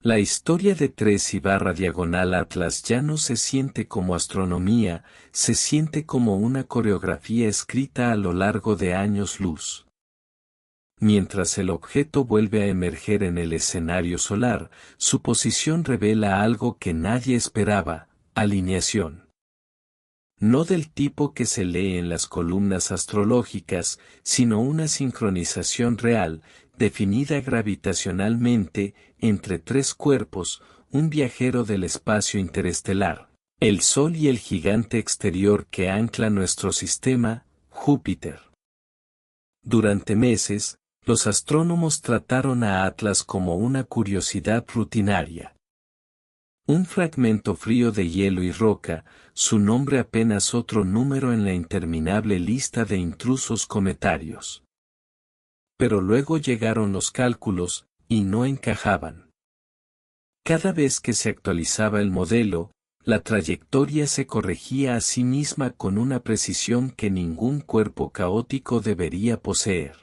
La historia de 3/diagonal Atlas ya no se siente como astronomía, se siente como una coreografía escrita a lo largo de años luz. Mientras el objeto vuelve a emerger en el escenario solar, su posición revela algo que nadie esperaba: alineación. No del tipo que se lee en las columnas astrológicas, sino una sincronización real, definida gravitacionalmente, entre tres cuerpos: un viajero del espacio interestelar, el Sol, y el gigante exterior que ancla nuestro sistema, Júpiter. Durante meses, los astrónomos trataron a Atlas como una curiosidad rutinaria. Un fragmento frío de hielo y roca, su nombre apenas otro número en la interminable lista de intrusos cometarios. Pero luego llegaron los cálculos, y no encajaban. Cada vez que se actualizaba el modelo, la trayectoria se corregía a sí misma con una precisión que ningún cuerpo caótico debería poseer.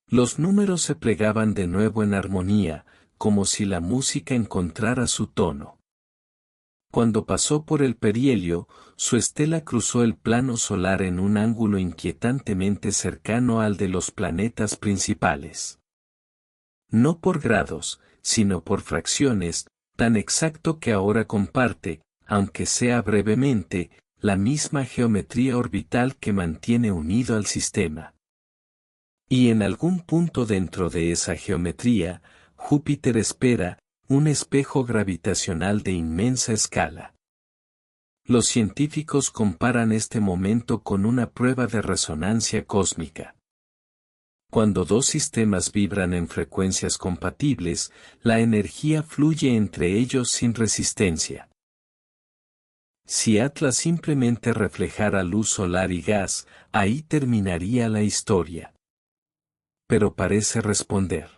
Los números se plegaban de nuevo en armonía, como si la música encontrara su tono. Cuando pasó por el perihelio, su estela cruzó el plano solar en un ángulo inquietantemente cercano al de los planetas principales. No por grados, sino por fracciones, tan exacto que ahora comparte, aunque sea brevemente, la misma geometría orbital que mantiene unido al sistema. Y en algún punto dentro de esa geometría, Júpiter espera, un espejo gravitacional de inmensa escala. Los científicos comparan este momento con una prueba de resonancia cósmica. Cuando dos sistemas vibran en frecuencias compatibles, la energía fluye entre ellos sin resistencia. Si Atlas simplemente reflejara luz solar y gas, ahí terminaría la historia. Pero parece responder.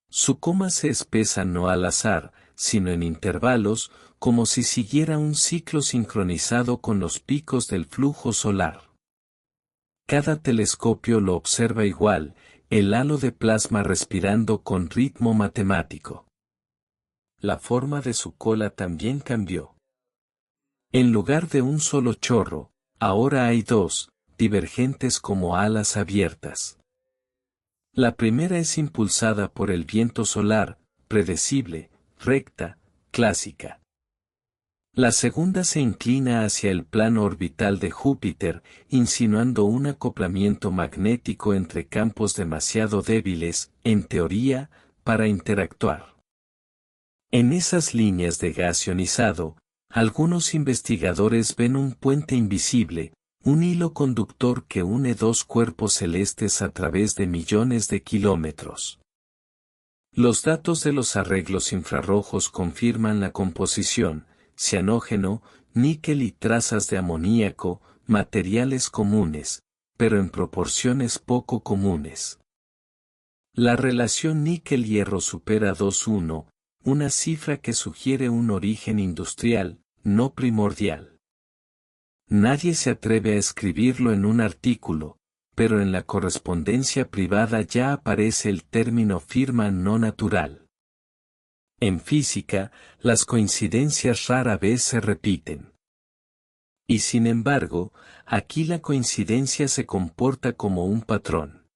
Su coma se espesa no al azar, sino en intervalos, como si siguiera un ciclo sincronizado con los picos del flujo solar. Cada telescopio lo observa igual, el halo de plasma respirando con ritmo matemático. La forma de su cola también cambió. En lugar de un solo chorro, ahora hay dos, divergentes como alas abiertas. La primera es impulsada por el viento solar, predecible, recta, clásica. La segunda se inclina hacia el plano orbital de Júpiter, insinuando un acoplamiento magnético entre campos demasiado débiles, en teoría, para interactuar. En esas líneas de gas ionizado, algunos investigadores ven un puente invisible, un hilo conductor que une dos cuerpos celestes a través de millones de kilómetros. Los datos de los arreglos infrarrojos confirman la composición: cianógeno, níquel y trazas de amoníaco, materiales comunes, pero en proporciones poco comunes. La relación níquel-hierro supera 2:1, una cifra que sugiere un origen industrial, no primordial. Nadie se atreve a escribirlo en un artículo, pero en la correspondencia privada ya aparece el término firma no natural. En física, las coincidencias rara vez se repiten. Y sin embargo, aquí la coincidencia se comporta como un patrón.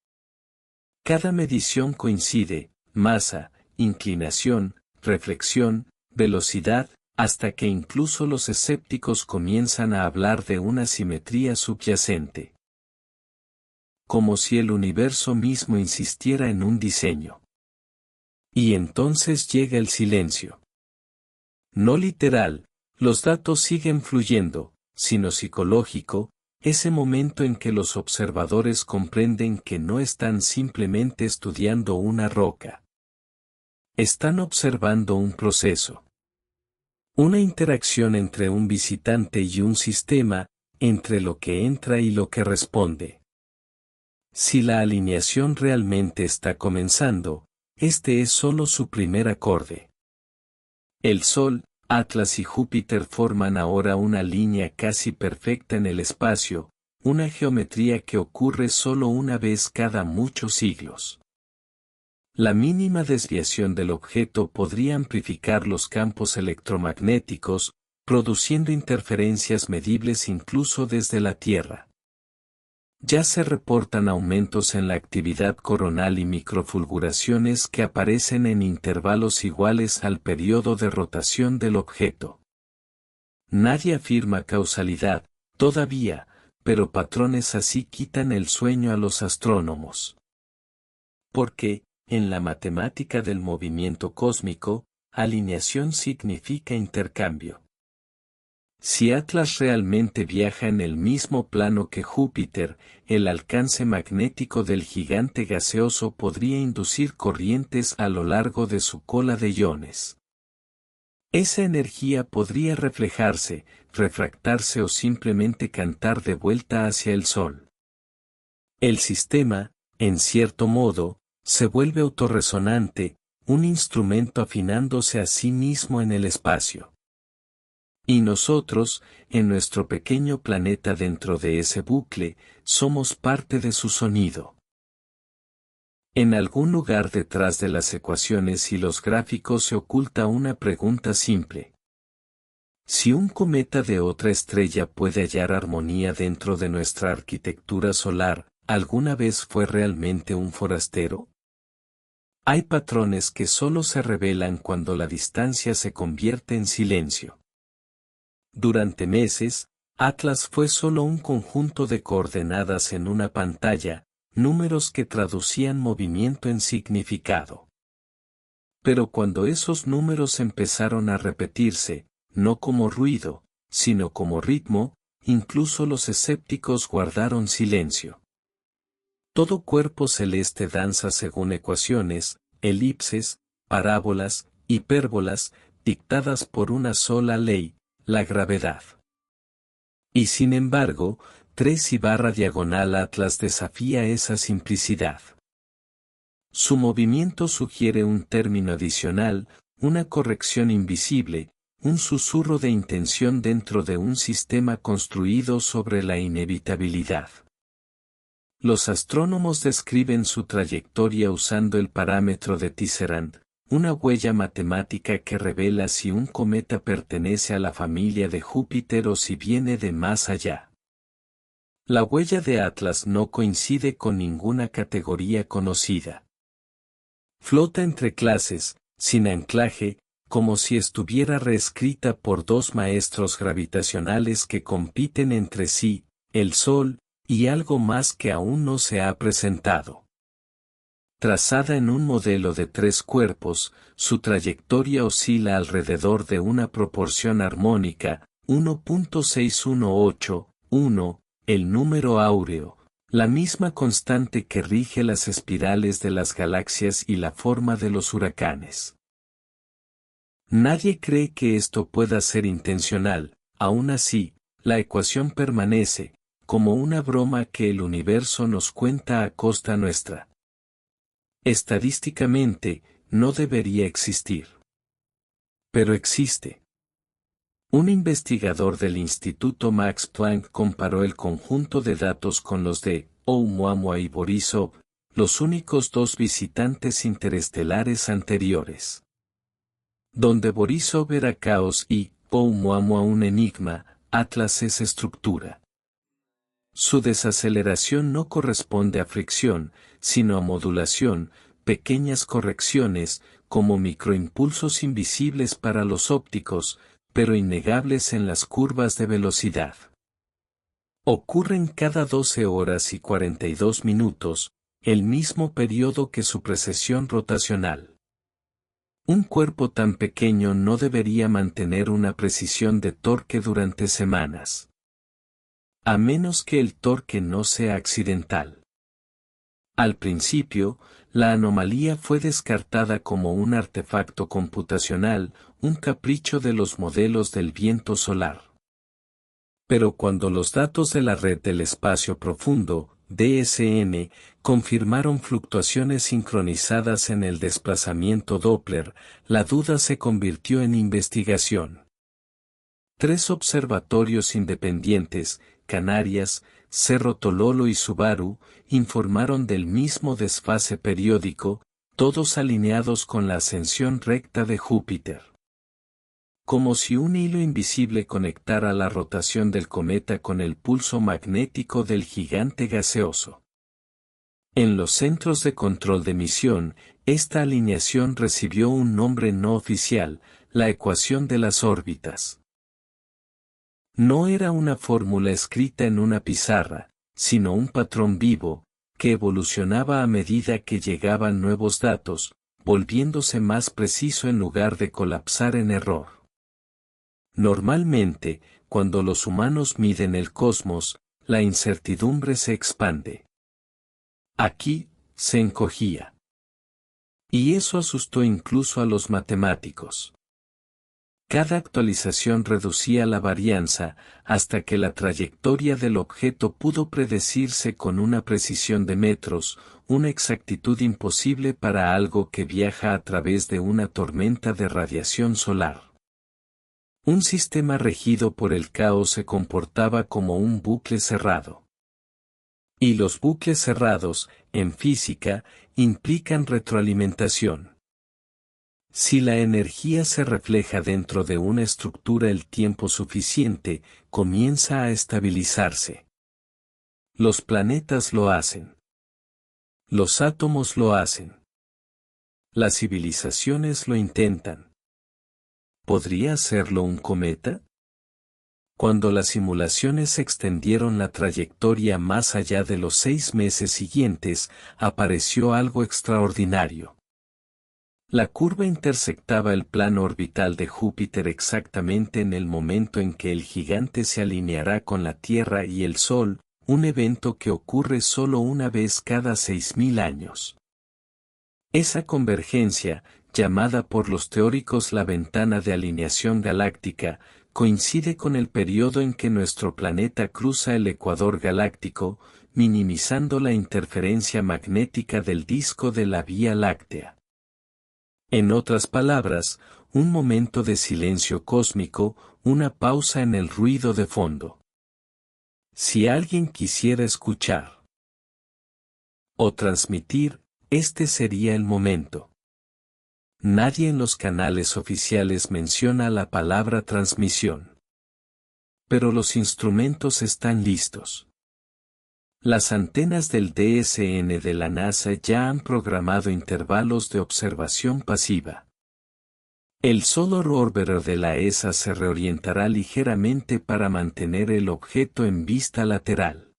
Cada medición coincide: masa, inclinación, reflexión, velocidad, hasta que incluso los escépticos comienzan a hablar de una simetría subyacente. Como si el universo mismo insistiera en un diseño. Y entonces llega el silencio. No literal, los datos siguen fluyendo, sino psicológico, ese momento en que los observadores comprenden que no están simplemente estudiando una roca. Están observando un proceso. Una interacción entre un visitante y un sistema, entre lo que entra y lo que responde. Si la alineación realmente está comenzando, este es solo su primer acorde. El Sol, Atlas y Júpiter forman ahora una línea casi perfecta en el espacio, una geometría que ocurre solo una vez cada muchos siglos. La mínima desviación del objeto podría amplificar los campos electromagnéticos, produciendo interferencias medibles incluso desde la Tierra. Ya se reportan aumentos en la actividad coronal y microfulguraciones que aparecen en intervalos iguales al periodo de rotación del objeto. Nadie afirma causalidad, todavía, pero patrones así quitan el sueño a los astrónomos. Porque, en la matemática del movimiento cósmico, alineación significa intercambio. Si Atlas realmente viaja en el mismo plano que Júpiter, el alcance magnético del gigante gaseoso podría inducir corrientes a lo largo de su cola de iones. Esa energía podría reflejarse, refractarse o simplemente cantar de vuelta hacia el Sol. El sistema, en cierto modo, se vuelve autorresonante, un instrumento afinándose a sí mismo en el espacio. Y nosotros, en nuestro pequeño planeta dentro de ese bucle, somos parte de su sonido. En algún lugar detrás de las ecuaciones y los gráficos se oculta una pregunta simple. Si un cometa de otra estrella puede hallar armonía dentro de nuestra arquitectura solar, ¿alguna vez fue realmente un forastero? Hay patrones que solo se revelan cuando la distancia se convierte en silencio. Durante meses, Atlas fue solo un conjunto de coordenadas en una pantalla, números que traducían movimiento en significado. Pero cuando esos números empezaron a repetirse, no como ruido, sino como ritmo, incluso los escépticos guardaron silencio. Todo cuerpo celeste danza según ecuaciones, elipses, parábolas, hipérbolas, dictadas por una sola ley, la gravedad. Y sin embargo, 3/diagonal Atlas desafía esa simplicidad. Su movimiento sugiere un término adicional, una corrección invisible, un susurro de intención dentro de un sistema construido sobre la inevitabilidad. Los astrónomos describen su trayectoria usando el parámetro de Tisserand, una huella matemática que revela si un cometa pertenece a la familia de Júpiter o si viene de más allá. La huella de Atlas no coincide con ninguna categoría conocida. Flota entre clases, sin anclaje, como si estuviera reescrita por dos maestros gravitacionales que compiten entre sí, el Sol, y algo más que aún no se ha presentado. Trazada en un modelo de 3 cuerpos, su trayectoria oscila alrededor de una proporción armónica, 1.618:1, el número áureo, la misma constante que rige las espirales de las galaxias y la forma de los huracanes. Nadie cree que esto pueda ser intencional, aún así, la ecuación permanece, como una broma que el universo nos cuenta a costa nuestra. Estadísticamente, no debería existir. Pero existe. Un investigador del Instituto Max Planck comparó el conjunto de datos con los de Oumuamua y Borisov, los únicos dos visitantes interestelares anteriores. Donde Borisov era caos y Oumuamua un enigma, Atlas es estructura. Su desaceleración no corresponde a fricción, sino a modulación, pequeñas correcciones, como microimpulsos invisibles para los ópticos, pero innegables en las curvas de velocidad. Ocurren cada 12 horas y 42 minutos, el mismo periodo que su precesión rotacional. Un cuerpo tan pequeño no debería mantener una precisión de torque durante semanas. A menos que el torque no sea accidental. Al principio, la anomalía fue descartada como un artefacto computacional, un capricho de los modelos del viento solar. Pero cuando los datos de la red del espacio profundo, DSN, confirmaron fluctuaciones sincronizadas en el desplazamiento Doppler, la duda se convirtió en investigación. 3 observatorios independientes, Canarias, Cerro Tololo y Subaru, informaron del mismo desfase periódico, todos alineados con la ascensión recta de Júpiter. Como si un hilo invisible conectara la rotación del cometa con el pulso magnético del gigante gaseoso. En los centros de control de misión, esta alineación recibió un nombre no oficial, la ecuación de las órbitas. No era una fórmula escrita en una pizarra, sino un patrón vivo, que evolucionaba a medida que llegaban nuevos datos, volviéndose más preciso en lugar de colapsar en error. Normalmente, cuando los humanos miden el cosmos, la incertidumbre se expande. Aquí, se encogía. Y eso asustó incluso a los matemáticos. Cada actualización reducía la varianza, hasta que la trayectoria del objeto pudo predecirse con una precisión de metros, una exactitud imposible para algo que viaja a través de una tormenta de radiación solar. Un sistema regido por el caos se comportaba como un bucle cerrado. Y los bucles cerrados, en física, implican retroalimentación. Si la energía se refleja dentro de una estructura el tiempo suficiente, comienza a estabilizarse. Los planetas lo hacen. Los átomos lo hacen. Las civilizaciones lo intentan. ¿Podría hacerlo un cometa? Cuando las simulaciones extendieron la trayectoria más allá de los 6 meses siguientes, apareció algo extraordinario. La curva intersectaba el plano orbital de Júpiter exactamente en el momento en que el gigante se alineará con la Tierra y el Sol, un evento que ocurre solo una vez cada 6.000 años. Esa convergencia, llamada por los teóricos la ventana de alineación galáctica, coincide con el periodo en que nuestro planeta cruza el ecuador galáctico, minimizando la interferencia magnética del disco de la Vía Láctea. En otras palabras, un momento de silencio cósmico, una pausa en el ruido de fondo. Si alguien quisiera escuchar o transmitir, este sería el momento. Nadie en los canales oficiales menciona la palabra transmisión. Pero los instrumentos están listos. Las antenas del DSN de la NASA ya han programado intervalos de observación pasiva. El Solar Orbiter de la ESA se reorientará ligeramente para mantener el objeto en vista lateral.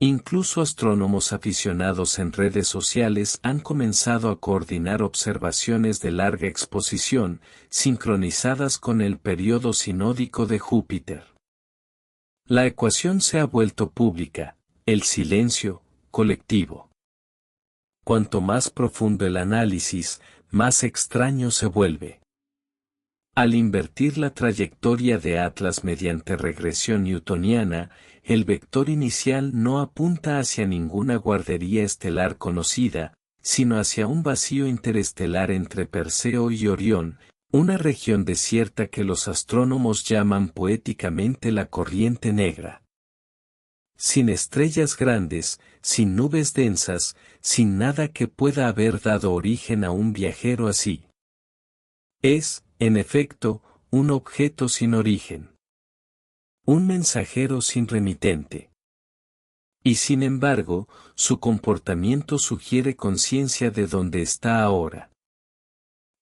Incluso astrónomos aficionados en redes sociales han comenzado a coordinar observaciones de larga exposición, sincronizadas con el periodo sinódico de Júpiter. La ecuación se ha vuelto pública, el silencio, colectivo. Cuanto más profundo el análisis, más extraño se vuelve. Al invertir la trayectoria de Atlas mediante regresión newtoniana, el vector inicial no apunta hacia ninguna guardería estelar conocida, sino hacia un vacío interestelar entre Perseo y Orión, una región desierta que los astrónomos llaman poéticamente la corriente negra. Sin estrellas grandes, sin nubes densas, sin nada que pueda haber dado origen a un viajero así. Es, en efecto, un objeto sin origen. Un mensajero sin remitente. Y sin embargo, su comportamiento sugiere conciencia de dónde está ahora.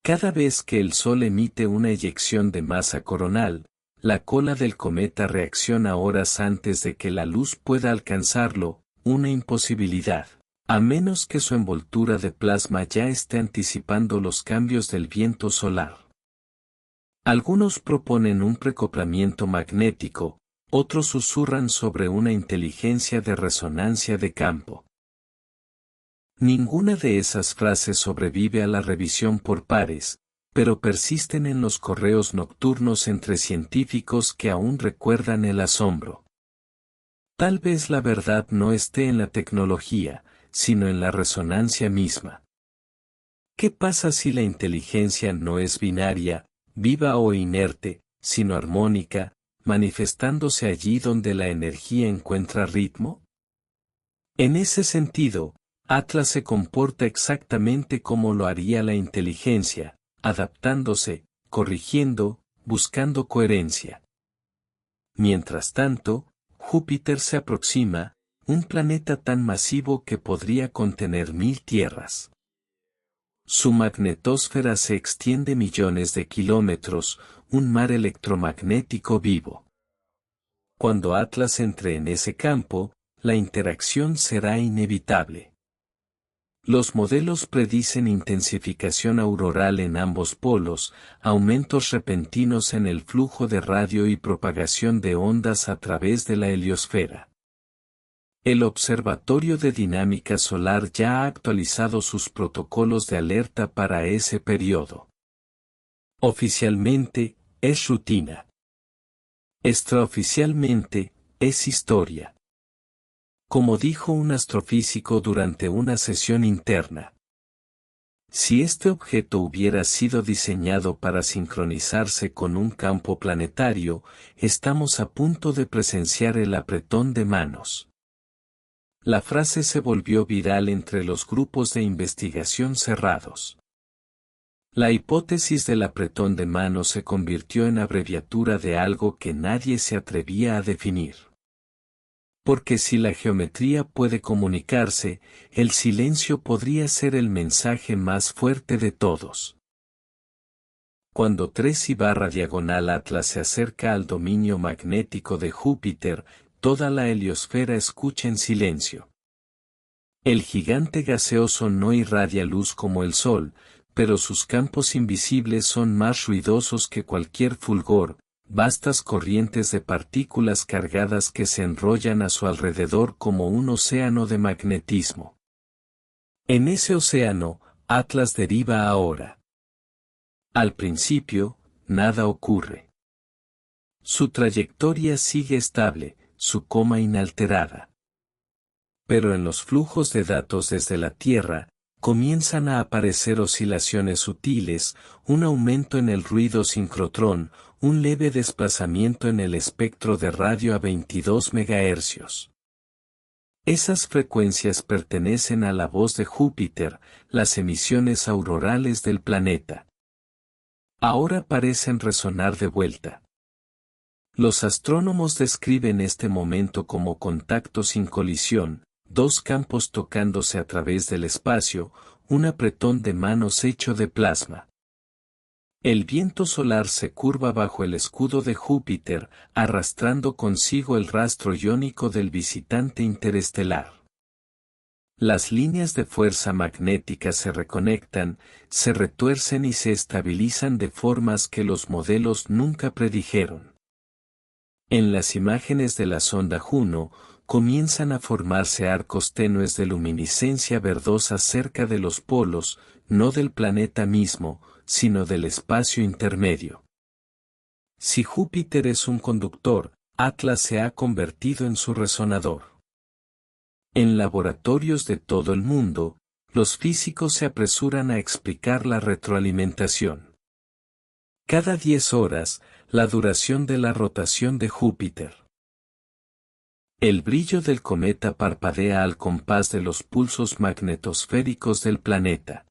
Cada vez que el Sol emite una eyección de masa coronal, la cola del cometa reacciona horas antes de que la luz pueda alcanzarlo, una imposibilidad. A menos que su envoltura de plasma ya esté anticipando los cambios del viento solar. Algunos proponen un preacoplamiento magnético, otros susurran sobre una inteligencia de resonancia de campo. Ninguna de esas frases sobrevive a la revisión por pares, pero persisten en los correos nocturnos entre científicos que aún recuerdan el asombro. Tal vez la verdad no esté en la tecnología, sino en la resonancia misma. ¿Qué pasa si la inteligencia no es binaria, viva o inerte, sino armónica, manifestándose allí donde la energía encuentra ritmo? En ese sentido, Atlas se comporta exactamente como lo haría la inteligencia, adaptándose, corrigiendo, buscando coherencia. Mientras tanto, Júpiter se aproxima, un planeta tan masivo que podría contener 1000 tierras. Su magnetosfera se extiende millones de kilómetros, un mar electromagnético vivo. Cuando Atlas entre en ese campo, la interacción será inevitable. Los modelos predicen intensificación auroral en ambos polos, aumentos repentinos en el flujo de radio y propagación de ondas a través de la heliosfera. El Observatorio de Dinámica Solar ya ha actualizado sus protocolos de alerta para ese periodo. Oficialmente, es rutina. Extraoficialmente, es historia. Como dijo un astrofísico durante una sesión interna. Si este objeto hubiera sido diseñado para sincronizarse con un campo planetario, estamos a punto de presenciar el apretón de manos. La frase se volvió viral entre los grupos de investigación cerrados. La hipótesis del apretón de manos se convirtió en abreviatura de algo que nadie se atrevía a definir. Porque si la geometría puede comunicarse, el silencio podría ser el mensaje más fuerte de todos. Cuando 3/diagonal Atlas se acerca al dominio magnético de Júpiter, toda la heliosfera escucha en silencio. El gigante gaseoso no irradia luz como el Sol, pero sus campos invisibles son más ruidosos que cualquier fulgor, vastas corrientes de partículas cargadas que se enrollan a su alrededor como un océano de magnetismo. En ese océano, Atlas deriva ahora. Al principio, nada ocurre. Su trayectoria sigue estable, su coma inalterada. Pero en los flujos de datos desde la Tierra, comienzan a aparecer oscilaciones sutiles, un aumento en el ruido sincrotrón, un leve desplazamiento en el espectro de radio a 22 MHz. Esas frecuencias pertenecen a la voz de Júpiter, las emisiones aurorales del planeta. Ahora parecen resonar de vuelta. Los astrónomos describen este momento como contacto sin colisión, dos campos tocándose a través del espacio, un apretón de manos hecho de plasma. El viento solar se curva bajo el escudo de Júpiter, arrastrando consigo el rastro iónico del visitante interestelar. Las líneas de fuerza magnética se reconectan, se retuercen y se estabilizan de formas que los modelos nunca predijeron. En las imágenes de la sonda Juno, comienzan a formarse arcos tenues de luminiscencia verdosa cerca de los polos, no del planeta mismo, sino del espacio intermedio. Si Júpiter es un conductor, Atlas se ha convertido en su resonador. En laboratorios de todo el mundo, los físicos se apresuran a explicar la retroalimentación. Cada 10 horas, la duración de la rotación de Júpiter. El brillo del cometa parpadea al compás de los pulsos magnetosféricos del planeta.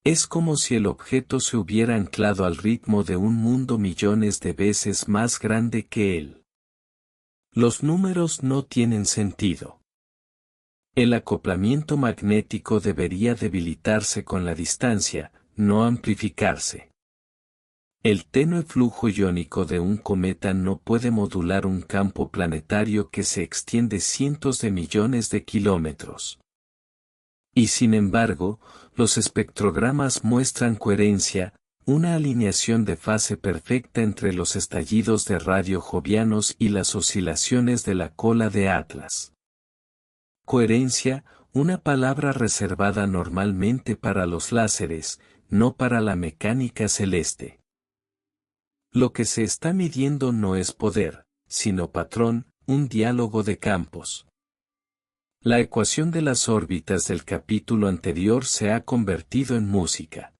Es como si el objeto se hubiera anclado al ritmo de un mundo millones de veces más grande que él. Los números no tienen sentido. El acoplamiento magnético debería debilitarse con la distancia, no amplificarse. El tenue flujo iónico de un cometa no puede modular un campo planetario que se extiende cientos de millones de kilómetros. Y sin embargo, los espectrogramas muestran coherencia, una alineación de fase perfecta entre los estallidos de radio jovianos y las oscilaciones de la cola de Atlas. Coherencia, una palabra reservada normalmente para los láseres, no para la mecánica celeste. Lo que se está midiendo no es poder, sino patrón, un diálogo de campos. La ecuación de las órbitas del capítulo anterior se ha convertido en música.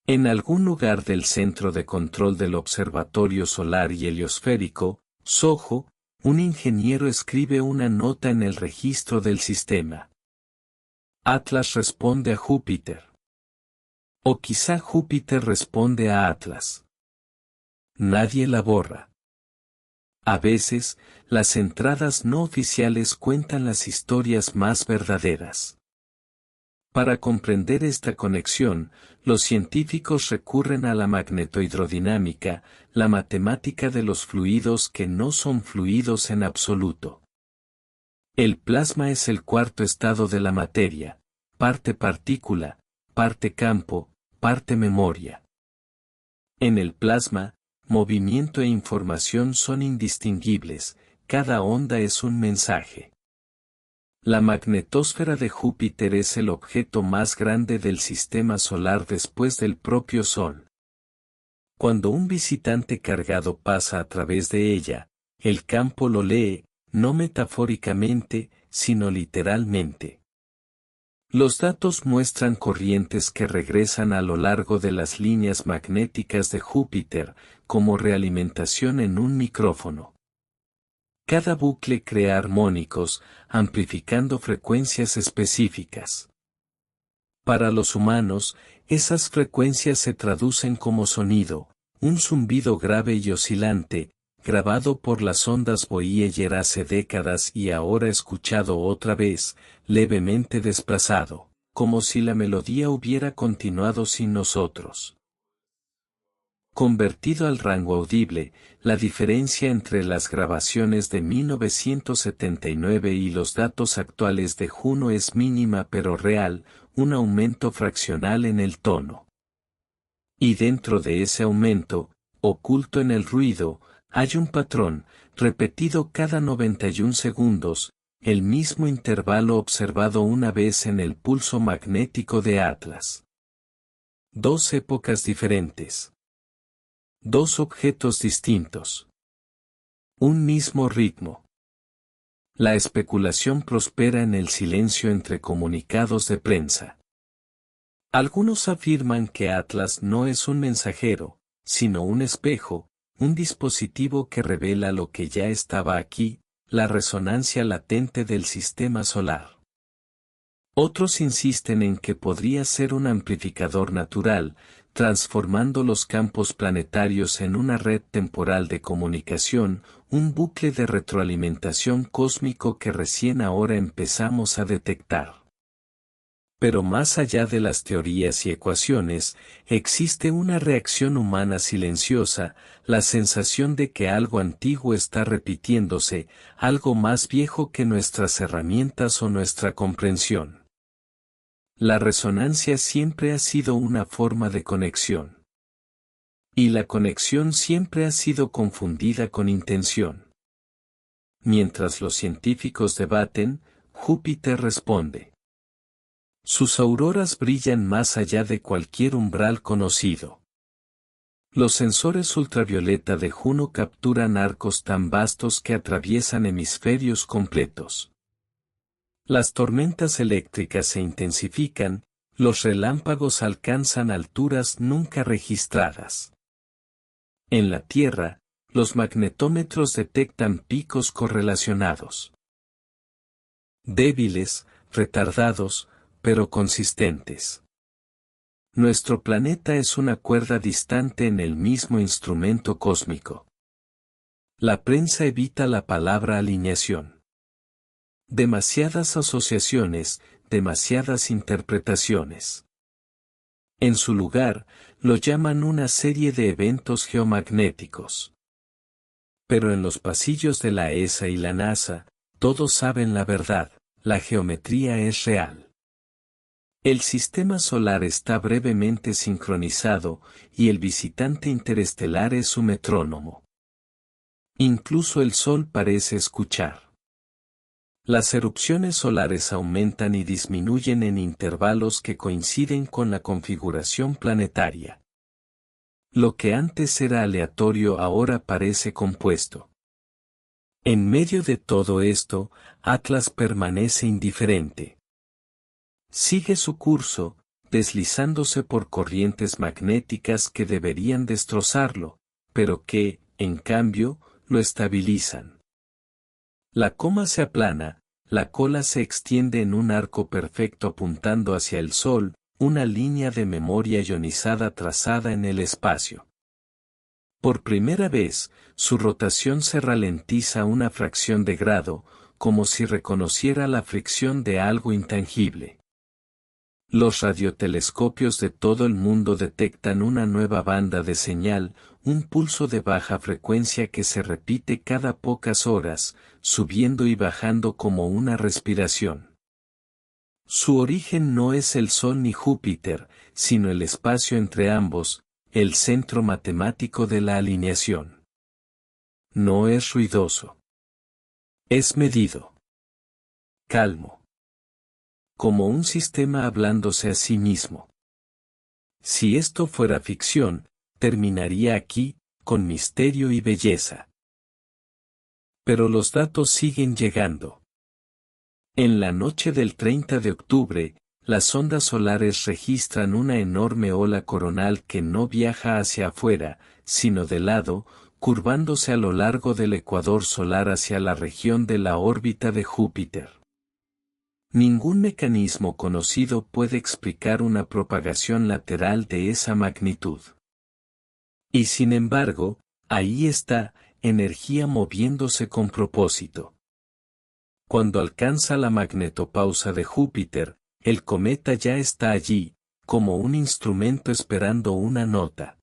En algún lugar del centro de control del Observatorio Solar y Heliosférico, SOHO, un ingeniero escribe una nota en el registro del sistema. Atlas responde a Júpiter. O quizá Júpiter responde a Atlas. Nadie la borra. A veces, las entradas no oficiales cuentan las historias más verdaderas. Para comprender esta conexión, los científicos recurren a la magnetohidrodinámica, la matemática de los fluidos que no son fluidos en absoluto. El plasma es el cuarto estado de la materia, parte partícula, parte campo, parte memoria. En el plasma, movimiento e información son indistinguibles, cada onda es un mensaje. La magnetosfera de Júpiter es el objeto más grande del sistema solar después del propio Sol. Cuando un visitante cargado pasa a través de ella, el campo lo lee, no metafóricamente, sino literalmente. Los datos muestran corrientes que regresan a lo largo de las líneas magnéticas de Júpiter, como realimentación en un micrófono. Cada bucle crea armónicos, amplificando frecuencias específicas. Para los humanos, esas frecuencias se traducen como sonido, un zumbido grave y oscilante, grabado por las ondas Voyager hace décadas y ahora escuchado otra vez, levemente desplazado, como si la melodía hubiera continuado sin nosotros. Convertido al rango audible, la diferencia entre las grabaciones de 1979 y los datos actuales de Juno es mínima pero real, un aumento fraccional en el tono. Y dentro de ese aumento, oculto en el ruido, hay un patrón, repetido cada 91 segundos, el mismo intervalo observado una vez en el pulso magnético de Atlas. Dos épocas diferentes. Dos objetos distintos. Un mismo ritmo. La especulación prospera en el silencio entre comunicados de prensa. Algunos afirman que Atlas no es un mensajero, sino un espejo, un dispositivo que revela lo que ya estaba aquí, la resonancia latente del sistema solar. Otros insisten en que podría ser un amplificador natural, transformando los campos planetarios en una red temporal de comunicación, un bucle de retroalimentación cósmico que recién ahora empezamos a detectar. Pero más allá de las teorías y ecuaciones, existe una reacción humana silenciosa, la sensación de que algo antiguo está repitiéndose, algo más viejo que nuestras herramientas o nuestra comprensión. La resonancia siempre ha sido una forma de conexión. Y la conexión siempre ha sido confundida con intención. Mientras los científicos debaten, Júpiter responde. Sus auroras brillan más allá de cualquier umbral conocido. Los sensores ultravioleta de Juno capturan arcos tan vastos que atraviesan hemisferios completos. Las tormentas eléctricas se intensifican, los relámpagos alcanzan alturas nunca registradas. En la Tierra, los magnetómetros detectan picos correlacionados. Débiles, retardados, pero consistentes. Nuestro planeta es una cuerda distante en el mismo instrumento cósmico. La prensa evita la palabra alineación. Demasiadas asociaciones, demasiadas interpretaciones. En su lugar, lo llaman una serie de eventos geomagnéticos. Pero en los pasillos de la ESA y la NASA, todos saben la verdad, la geometría es real. El sistema solar está brevemente sincronizado, y el visitante interestelar es su metrónomo. Incluso el Sol parece escuchar. Las erupciones solares aumentan y disminuyen en intervalos que coinciden con la configuración planetaria. Lo que antes era aleatorio ahora parece compuesto. En medio de todo esto, Atlas permanece indiferente. Sigue su curso, deslizándose por corrientes magnéticas que deberían destrozarlo, pero que, en cambio, lo estabilizan. La coma se aplana, la cola se extiende en un arco perfecto apuntando hacia el Sol, una línea de memoria ionizada trazada en el espacio. Por primera vez, su rotación se ralentiza una fracción de grado, como si reconociera la fricción de algo intangible. Los radiotelescopios de todo el mundo detectan una nueva banda de señal, un pulso de baja frecuencia que se repite cada pocas horas, subiendo y bajando como una respiración. Su origen no es el Sol ni Júpiter, sino el espacio entre ambos, el centro matemático de la alineación. No es ruidoso. Es medido. Calmo. Como un sistema hablándose a sí mismo. Si esto fuera ficción, terminaría aquí, con misterio y belleza. Pero los datos siguen llegando. En la noche del 30 de octubre, las ondas solares registran una enorme ola coronal que no viaja hacia afuera, sino de lado, curvándose a lo largo del ecuador solar hacia la región de la órbita de Júpiter. Ningún mecanismo conocido puede explicar una propagación lateral de esa magnitud. Y sin embargo, ahí está, energía moviéndose con propósito. Cuando alcanza la magnetopausa de Júpiter, el cometa ya está allí, como un instrumento esperando una nota.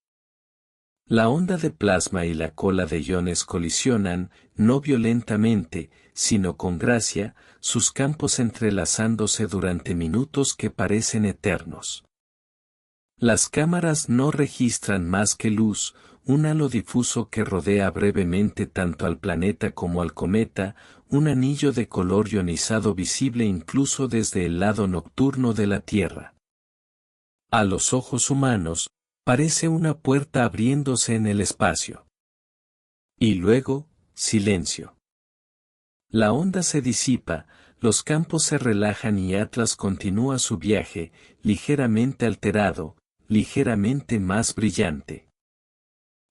La onda de plasma y la cola de iones colisionan, no violentamente, sino con gracia, sus campos entrelazándose durante minutos que parecen eternos. Las cámaras no registran más que luz, un halo difuso que rodea brevemente tanto al planeta como al cometa, un anillo de color ionizado visible incluso desde el lado nocturno de la Tierra. A los ojos humanos, parece una puerta abriéndose en el espacio. Y luego, silencio. La onda se disipa, los campos se relajan y Atlas continúa su viaje, ligeramente alterado, ligeramente más brillante.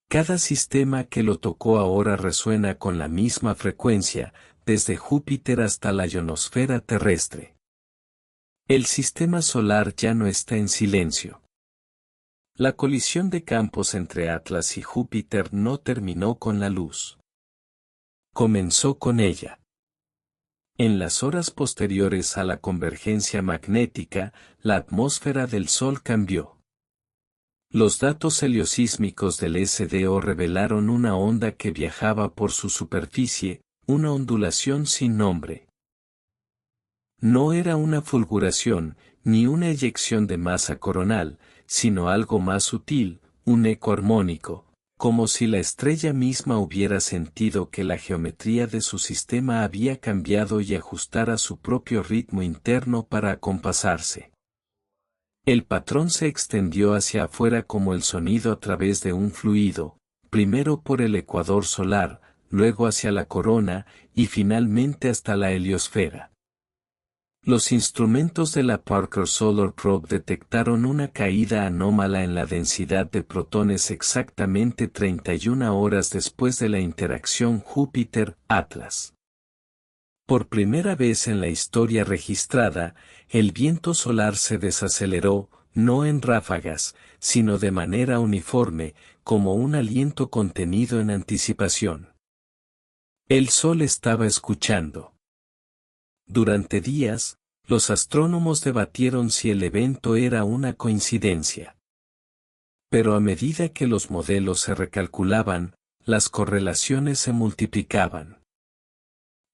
Cada sistema que lo tocó ahora resuena con la misma frecuencia, desde Júpiter hasta la ionosfera terrestre. El sistema solar ya no está en silencio. La colisión de campos entre Atlas y Júpiter no terminó con la luz. Comenzó con ella. En las horas posteriores a la convergencia magnética, la atmósfera del Sol cambió. Los datos heliosísmicos del SDO revelaron una onda que viajaba por su superficie, una ondulación sin nombre. No era una fulguración, ni una eyección de masa coronal, sino algo más sutil, un eco armónico, como si la estrella misma hubiera sentido que la geometría de su sistema había cambiado y ajustara su propio ritmo interno para acompasarse. El patrón se extendió hacia afuera como el sonido a través de un fluido, primero por el ecuador solar, luego hacia la corona, y finalmente hasta la heliosfera. Los instrumentos de la Parker Solar Probe detectaron una caída anómala en la densidad de protones exactamente 31 horas después de la interacción Júpiter-Atlas. Por primera vez en la historia registrada, el viento solar se desaceleró, no en ráfagas, sino de manera uniforme, como un aliento contenido en anticipación. El Sol estaba escuchando. Durante días, los astrónomos debatieron si el evento era una coincidencia. Pero a medida que los modelos se recalculaban, las correlaciones se multiplicaban.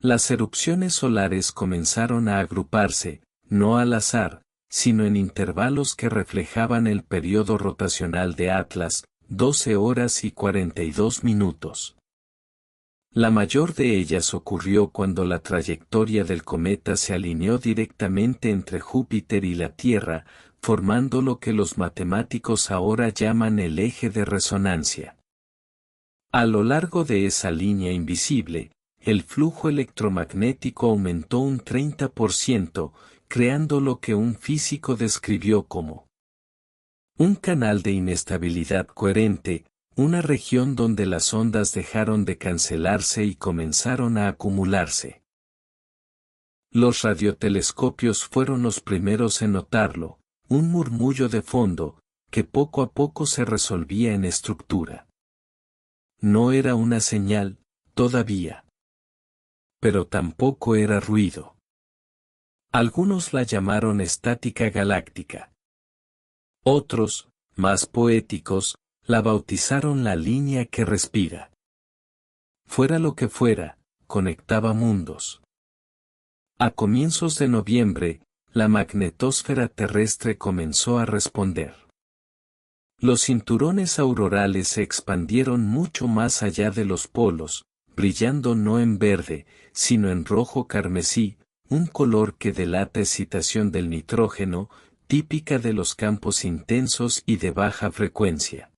Las erupciones solares comenzaron a agruparse, no al azar, sino en intervalos que reflejaban el periodo rotacional de Atlas, 12 horas y 42 minutos. La mayor de ellas ocurrió cuando la trayectoria del cometa se alineó directamente entre Júpiter y la Tierra, formando lo que los matemáticos ahora llaman el eje de resonancia. A lo largo de esa línea invisible, el flujo electromagnético aumentó un 30%, creando lo que un físico describió como un canal de inestabilidad coherente, una región donde las ondas dejaron de cancelarse y comenzaron a acumularse. Los radiotelescopios fueron los primeros en notarlo, un murmullo de fondo, que poco a poco se resolvía en estructura. No era una señal, todavía. Pero tampoco era ruido. Algunos la llamaron estática galáctica. Otros, más poéticos, la bautizaron la línea que respira. Fuera lo que fuera, conectaba mundos. A comienzos de noviembre, la magnetosfera terrestre comenzó a responder. Los cinturones aurorales se expandieron mucho más allá de los polos, brillando no en verde, sino en rojo carmesí, un color que delata excitación del nitrógeno, típica de los campos intensos y de baja frecuencia.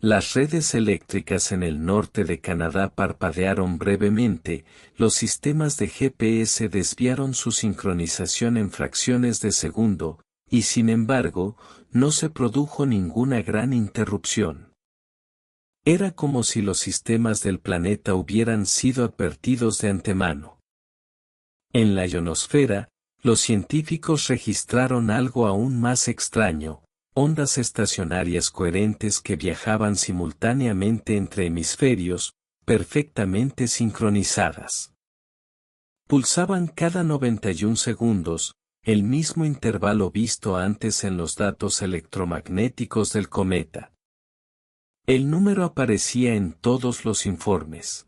Las redes eléctricas en el norte de Canadá parpadearon brevemente, los sistemas de GPS desviaron su sincronización en fracciones de segundo, y sin embargo, no se produjo ninguna gran interrupción. Era como si los sistemas del planeta hubieran sido advertidos de antemano. En la ionosfera, los científicos registraron algo aún más extraño, ondas estacionarias coherentes que viajaban simultáneamente entre hemisferios, perfectamente sincronizadas. Pulsaban cada 91 segundos, el mismo intervalo visto antes en los datos electromagnéticos del cometa. El número aparecía en todos los informes.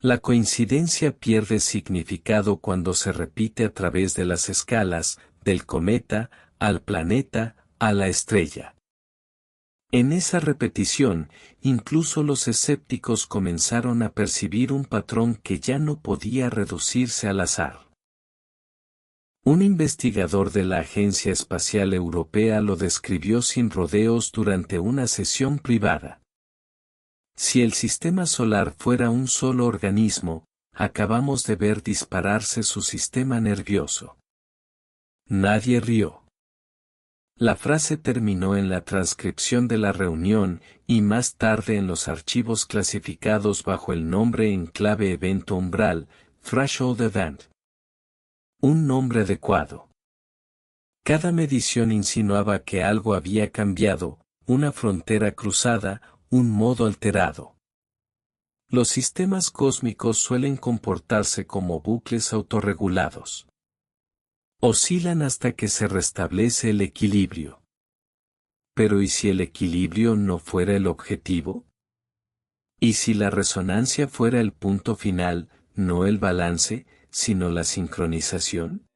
La coincidencia pierde significado cuando se repite a través de las escalas, del cometa, al planeta, a la estrella. En esa repetición, incluso los escépticos comenzaron a percibir un patrón que ya no podía reducirse al azar. Un investigador de la Agencia Espacial Europea lo describió sin rodeos durante una sesión privada. Si el sistema solar fuera un solo organismo, acabamos de ver dispararse su sistema nervioso. Nadie rió. La frase terminó en la transcripción de la reunión, y más tarde en los archivos clasificados bajo el nombre en clave evento umbral, Threshold Event. Un nombre adecuado. Cada medición insinuaba que algo había cambiado, una frontera cruzada, un modo alterado. Los sistemas cósmicos suelen comportarse como bucles autorregulados. Oscilan hasta que se restablece el equilibrio. Pero ¿y si el equilibrio no fuera el objetivo? ¿Y si la resonancia fuera el punto final, no el balance, sino la sincronización?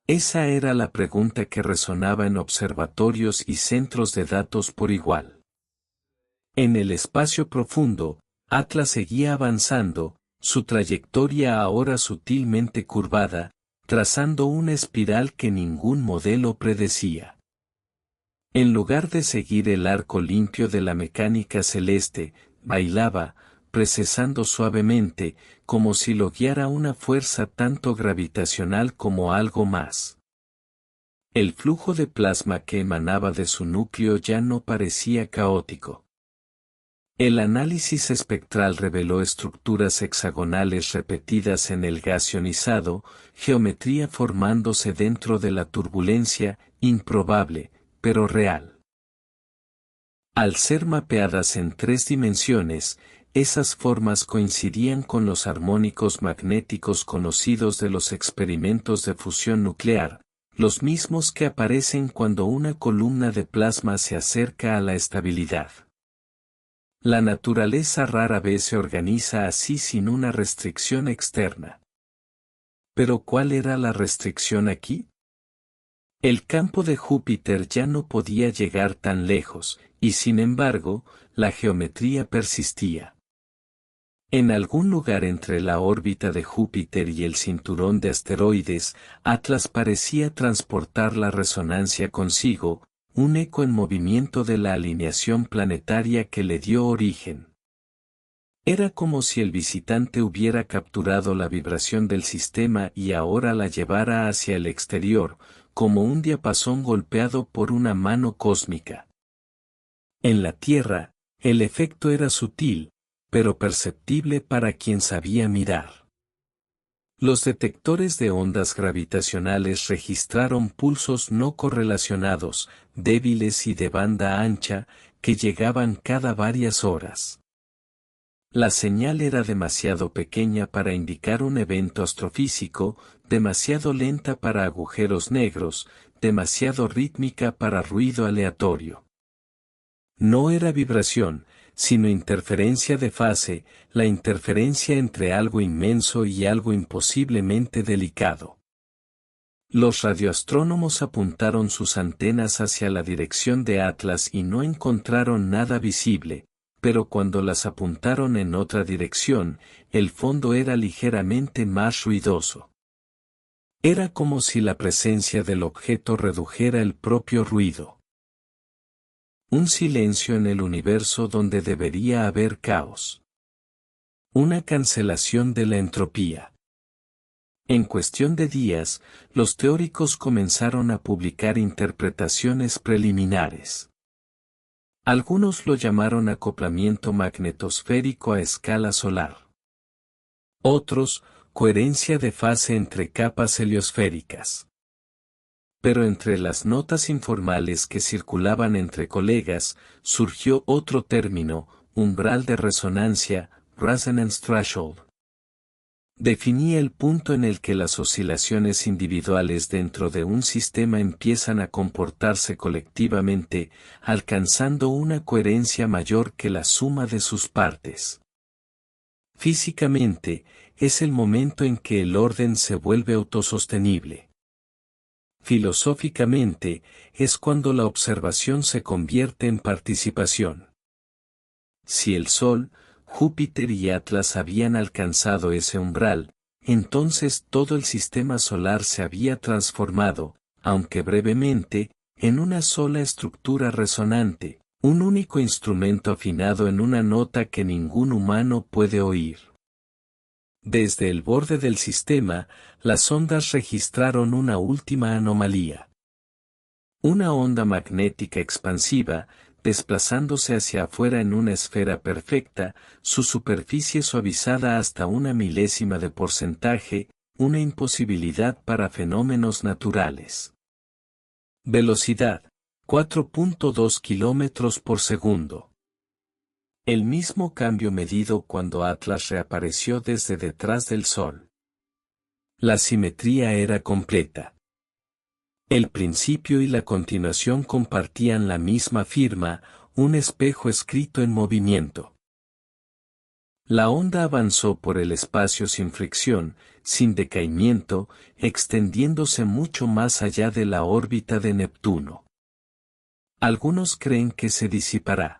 Esa era la pregunta que resonaba en observatorios y centros de datos por igual. En el espacio profundo, Atlas seguía avanzando, su trayectoria ahora sutilmente curvada, trazando una espiral que ningún modelo predecía. En lugar de seguir el arco limpio de la mecánica celeste, bailaba, precesando suavemente, como si lo guiara una fuerza tanto gravitacional como algo más. El flujo de plasma que emanaba de su núcleo ya no parecía caótico. El análisis espectral reveló estructuras hexagonales repetidas en el gas ionizado, geometría formándose dentro de la turbulencia, improbable, pero real. Al ser mapeadas en 3 dimensiones, esas formas coincidían con los armónicos magnéticos conocidos de los experimentos de fusión nuclear, los mismos que aparecen cuando una columna de plasma se acerca a la estabilidad. La naturaleza rara vez se organiza así sin una restricción externa. ¿Pero cuál era la restricción aquí? El campo de Júpiter ya no podía llegar tan lejos, y sin embargo, la geometría persistía. En algún lugar entre la órbita de Júpiter y el cinturón de asteroides, Atlas parecía transportar la resonancia consigo, un eco en movimiento de la alineación planetaria que le dio origen. Era como si el visitante hubiera capturado la vibración del sistema y ahora la llevara hacia el exterior, como un diapasón golpeado por una mano cósmica. En la Tierra, el efecto era sutil, pero perceptible para quien sabía mirar. Los detectores de ondas gravitacionales registraron pulsos no correlacionados, débiles y de banda ancha, que llegaban cada varias horas. La señal era demasiado pequeña para indicar un evento astrofísico, demasiado lenta para agujeros negros, demasiado rítmica para ruido aleatorio. No era vibración, sino interferencia de fase, la interferencia entre algo inmenso y algo imposiblemente delicado. Los radioastrónomos apuntaron sus antenas hacia la dirección de Atlas y no encontraron nada visible, pero cuando las apuntaron en otra dirección, el fondo era ligeramente más ruidoso. Era como si la presencia del objeto redujera el propio ruido. Un silencio en el universo donde debería haber caos. Una cancelación de la entropía. En cuestión de días, los teóricos comenzaron a publicar interpretaciones preliminares. Algunos lo llamaron acoplamiento magnetosférico a escala solar. Otros, coherencia de fase entre capas heliosféricas. Pero entre las notas informales que circulaban entre colegas, surgió otro término, umbral de resonancia, resonance threshold. Definía el punto en el que las oscilaciones individuales dentro de un sistema empiezan a comportarse colectivamente, alcanzando una coherencia mayor que la suma de sus partes. Físicamente, es el momento en que el orden se vuelve autosostenible. Filosóficamente, es cuando la observación se convierte en participación. Si el Sol, Júpiter y Atlas habían alcanzado ese umbral, entonces todo el sistema solar se había transformado, aunque brevemente, en una sola estructura resonante, un único instrumento afinado en una nota que ningún humano puede oír. Desde el borde del sistema, las ondas registraron una última anomalía. Una onda magnética expansiva, desplazándose hacia afuera en una esfera perfecta, su superficie suavizada hasta una milésima de porcentaje, una imposibilidad para fenómenos naturales. Velocidad: 4.2 kilómetros por segundo. El mismo cambio medido cuando Atlas reapareció desde detrás del Sol. La simetría era completa. El principio y la continuación compartían la misma firma, un espejo escrito en movimiento. La onda avanzó por el espacio sin fricción, sin decaimiento, extendiéndose mucho más allá de la órbita de Neptuno. Algunos creen que se disipará.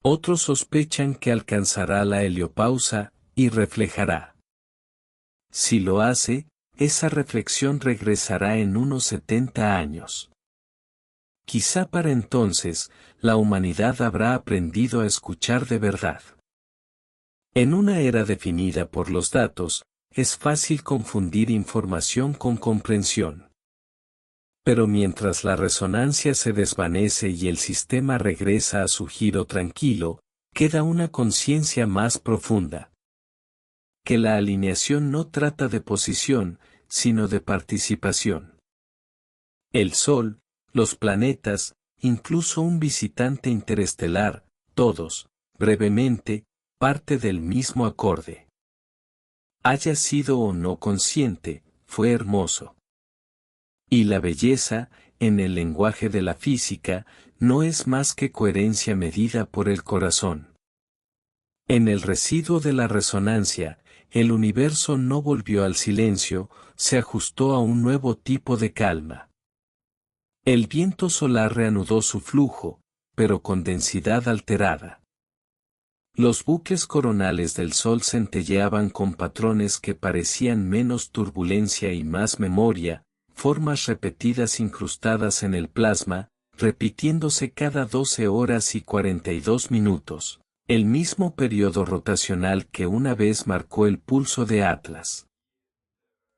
Otros sospechan que alcanzará la heliopausa, y reflejará. Si lo hace, esa reflexión regresará en unos 70 años. Quizá para entonces, la humanidad habrá aprendido a escuchar de verdad. En una era definida por los datos, es fácil confundir información con comprensión. Pero mientras la resonancia se desvanece y el sistema regresa a su giro tranquilo, queda una conciencia más profunda. Que la alineación no trata de posición, sino de participación. El Sol, los planetas, incluso un visitante interestelar, todos, brevemente, parte del mismo acorde. Haya sido o no consciente, fue hermoso. Y la belleza, en el lenguaje de la física, no es más que coherencia medida por el corazón. En el residuo de la resonancia, el universo no volvió al silencio, se ajustó a un nuevo tipo de calma. El viento solar reanudó su flujo, pero con densidad alterada. Los bucles coronales del Sol centelleaban con patrones que parecían menos turbulencia y más memoria, formas repetidas incrustadas en el plasma, repitiéndose cada 12 horas y 42 minutos, el mismo periodo rotacional que una vez marcó el pulso de Atlas.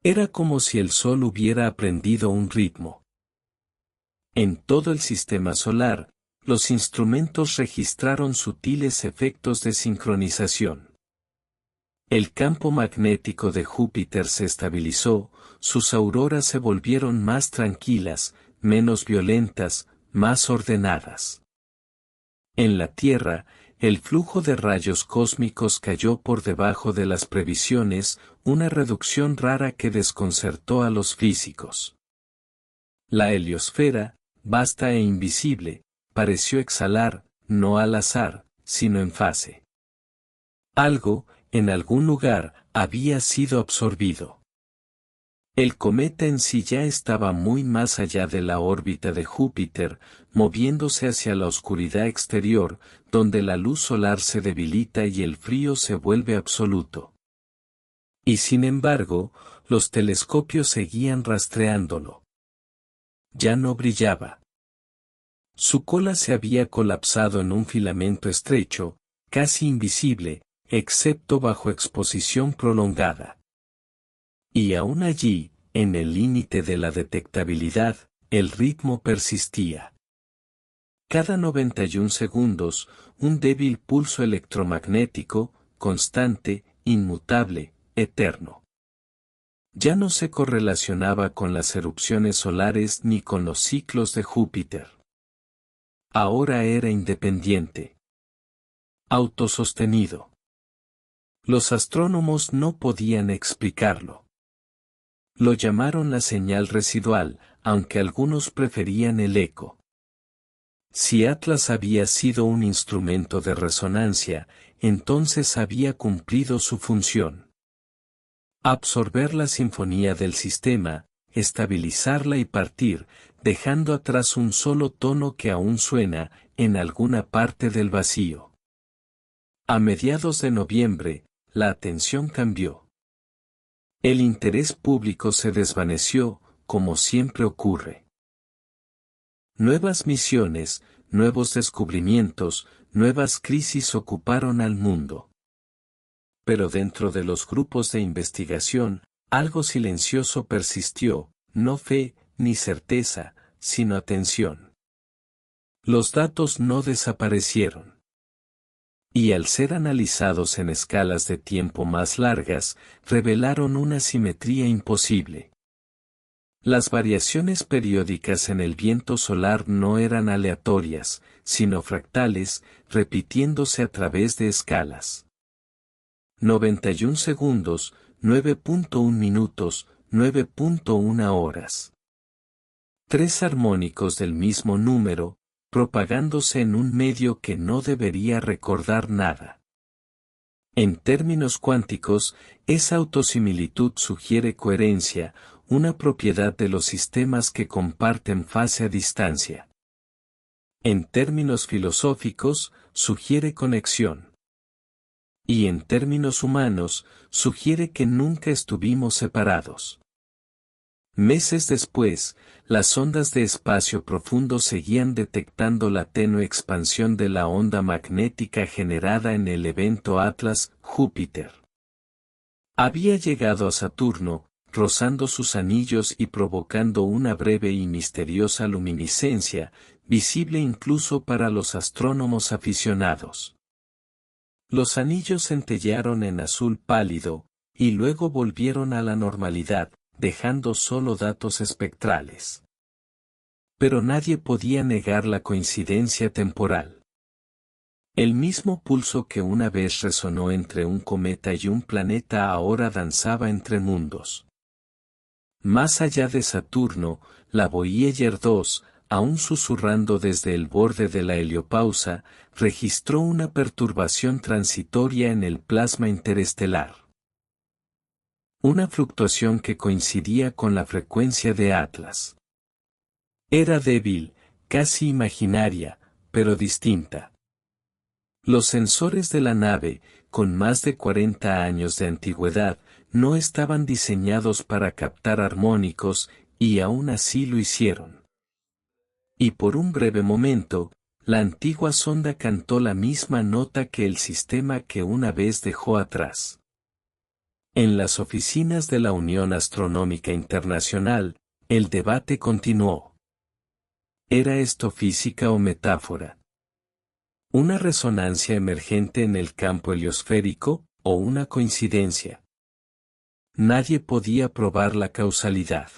Era como si el Sol hubiera aprendido un ritmo. En todo el sistema solar, los instrumentos registraron sutiles efectos de sincronización. El campo magnético de Júpiter se estabilizó, sus auroras se volvieron más tranquilas, menos violentas, más ordenadas. En la Tierra, el flujo de rayos cósmicos cayó por debajo de las previsiones, una reducción rara que desconcertó a los físicos. La heliosfera, vasta e invisible, pareció exhalar, no al azar, sino en fase. Algo, en algún lugar, había sido absorbido. El cometa en sí ya estaba muy más allá de la órbita de Júpiter, moviéndose hacia la oscuridad exterior, donde la luz solar se debilita y el frío se vuelve absoluto. Y sin embargo, los telescopios seguían rastreándolo. Ya no brillaba. Su cola se había colapsado en un filamento estrecho, casi invisible, excepto bajo exposición prolongada. Y aún allí, en el límite de la detectabilidad, el ritmo persistía. Cada 91 segundos, un débil pulso electromagnético, constante, inmutable, eterno. Ya no se correlacionaba con las erupciones solares ni con los ciclos de Júpiter. Ahora era independiente. Autosostenido. Los astrónomos no podían explicarlo. Lo llamaron la señal residual, aunque algunos preferían el eco. Si Atlas había sido un instrumento de resonancia, entonces había cumplido su función. Absorber la sinfonía del sistema, estabilizarla y partir, dejando atrás un solo tono que aún suena, en alguna parte del vacío. A mediados de noviembre, la atención cambió. El interés público se desvaneció, como siempre ocurre. Nuevas misiones, nuevos descubrimientos, nuevas crisis ocuparon al mundo. Pero dentro de los grupos de investigación, algo silencioso persistió, no fe, ni certeza, sino atención. Los datos no desaparecieron. Y al ser analizados en escalas de tiempo más largas, revelaron una simetría imposible. Las variaciones periódicas en el viento solar no eran aleatorias, sino fractales, repitiéndose a través de escalas. 91 segundos, 9.1 minutos, 9.1 horas. 3 armónicos del mismo número, propagándose en un medio que no debería recordar nada. En términos cuánticos, esa autosimilitud sugiere coherencia, una propiedad de los sistemas que comparten fase a distancia. En términos filosóficos, sugiere conexión. Y en términos humanos, sugiere que nunca estuvimos separados. Meses después, las ondas de espacio profundo seguían detectando la tenue expansión de la onda magnética generada en el evento Atlas-Júpiter. Había llegado a Saturno, rozando sus anillos y provocando una breve y misteriosa luminiscencia, visible incluso para los astrónomos aficionados. Los anillos centellearon en azul pálido, y luego volvieron a la normalidad, dejando solo datos espectrales. Pero nadie podía negar la coincidencia temporal. El mismo pulso que una vez resonó entre un cometa y un planeta ahora danzaba entre mundos. Más allá de Saturno, la Voyager 2, aún susurrando desde el borde de la heliopausa, registró una perturbación transitoria en el plasma interestelar. Una fluctuación que coincidía con la frecuencia de Atlas. Era débil, casi imaginaria, pero distinta. Los sensores de la nave, con más de 40 años de antigüedad, no estaban diseñados para captar armónicos, y aún así lo hicieron. Y por un breve momento, la antigua sonda cantó la misma nota que el sistema que una vez dejó atrás. En las oficinas de la Unión Astronómica Internacional, el debate continuó. ¿Era esto física o metáfora? ¿Una resonancia emergente en el campo heliosférico, o una coincidencia. Nadie podía probar la causalidad.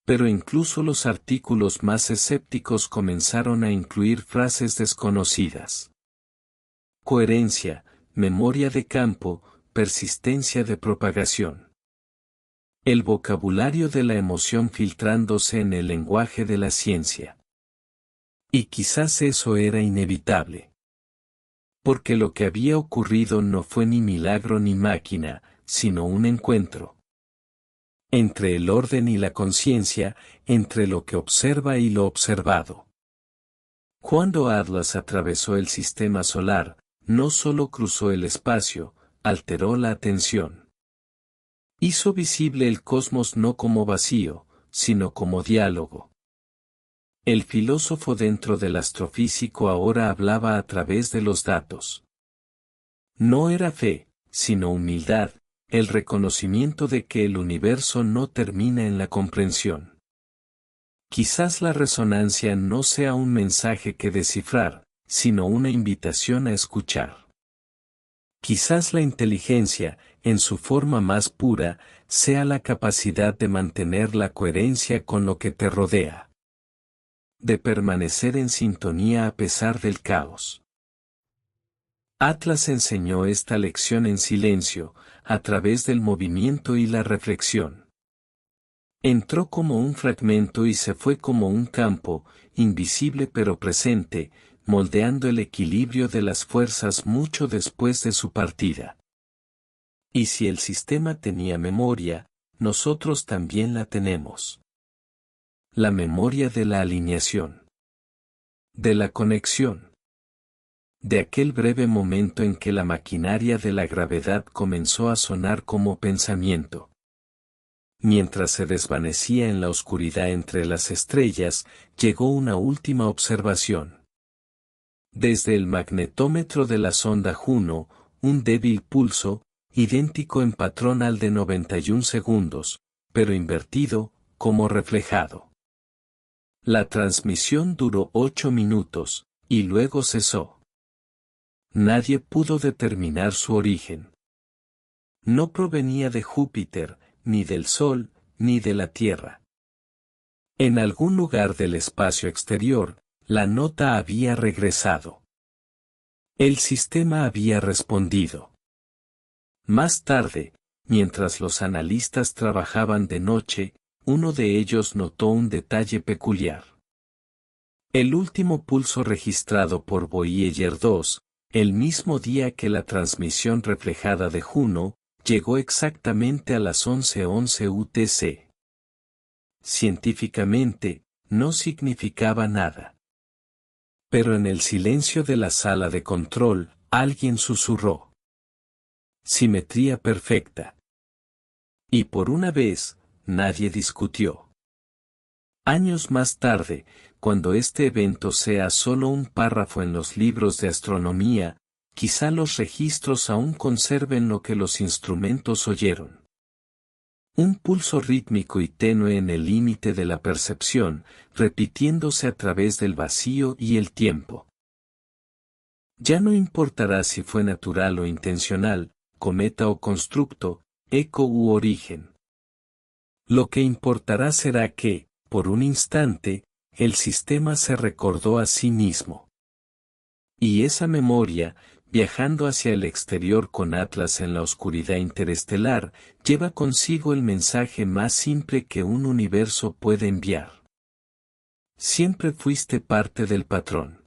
Pero incluso los artículos más escépticos comenzaron a incluir frases desconocidas. Coherencia, memoria de campo, persistencia de propagación. El vocabulario de la emoción filtrándose en el lenguaje de la ciencia. Y quizás eso era inevitable. Porque lo que había ocurrido no fue ni milagro ni máquina, sino un encuentro. Entre el orden y la conciencia, entre lo que observa y lo observado. Cuando Atlas atravesó el sistema solar, no solo cruzó el espacio, alteró la atención. Hizo visible el cosmos no como vacío, sino como diálogo. El filósofo dentro del astrofísico ahora hablaba a través de los datos. No era fe, sino humildad, el reconocimiento de que el universo no termina en la comprensión. Quizás la resonancia no sea un mensaje que descifrar, sino una invitación a escuchar. Quizás la inteligencia, en su forma más pura, sea la capacidad de mantener la coherencia con lo que te rodea. De permanecer en sintonía a pesar del caos. Atlas enseñó esta lección en silencio, a través del movimiento y la reflexión. Entró como un fragmento y se fue como un campo, invisible pero presente, moldeando el equilibrio de las fuerzas mucho después de su partida. Y si el sistema tenía memoria, nosotros también la tenemos. La memoria de la alineación. De la conexión. De aquel breve momento en que la maquinaria de la gravedad comenzó a sonar como pensamiento. Mientras se desvanecía en la oscuridad entre las estrellas, llegó una última observación. Desde el magnetómetro de la sonda Juno, un débil pulso, idéntico en patrón al de 91 segundos, pero invertido, como reflejado. La transmisión duró 8 minutos, y luego cesó. Nadie pudo determinar su origen. No provenía de Júpiter, ni del Sol, ni de la Tierra. En algún lugar del espacio exterior, la nota había regresado. El sistema había respondido. Más tarde, mientras los analistas trabajaban de noche, uno de ellos notó un detalle peculiar. El último pulso registrado por Voyager 2, el mismo día que la transmisión reflejada de Juno, llegó exactamente a las 11:11 UTC. Científicamente, no significaba nada. Pero en el silencio de la sala de control, alguien susurró. Simetría perfecta. Y por una vez, nadie discutió. Años más tarde, cuando este evento sea solo un párrafo en los libros de astronomía, quizá los registros aún conserven lo que los instrumentos oyeron. Un pulso rítmico y tenue en el límite de la percepción, repitiéndose a través del vacío y el tiempo. Ya no importará si fue natural o intencional, cometa o constructo, eco u origen. Lo que importará será que, por un instante, el sistema se recordó a sí mismo. Y esa memoria, viajando hacia el exterior con Atlas en la oscuridad interestelar, lleva consigo el mensaje más simple que un universo puede enviar. Siempre fuiste parte del patrón.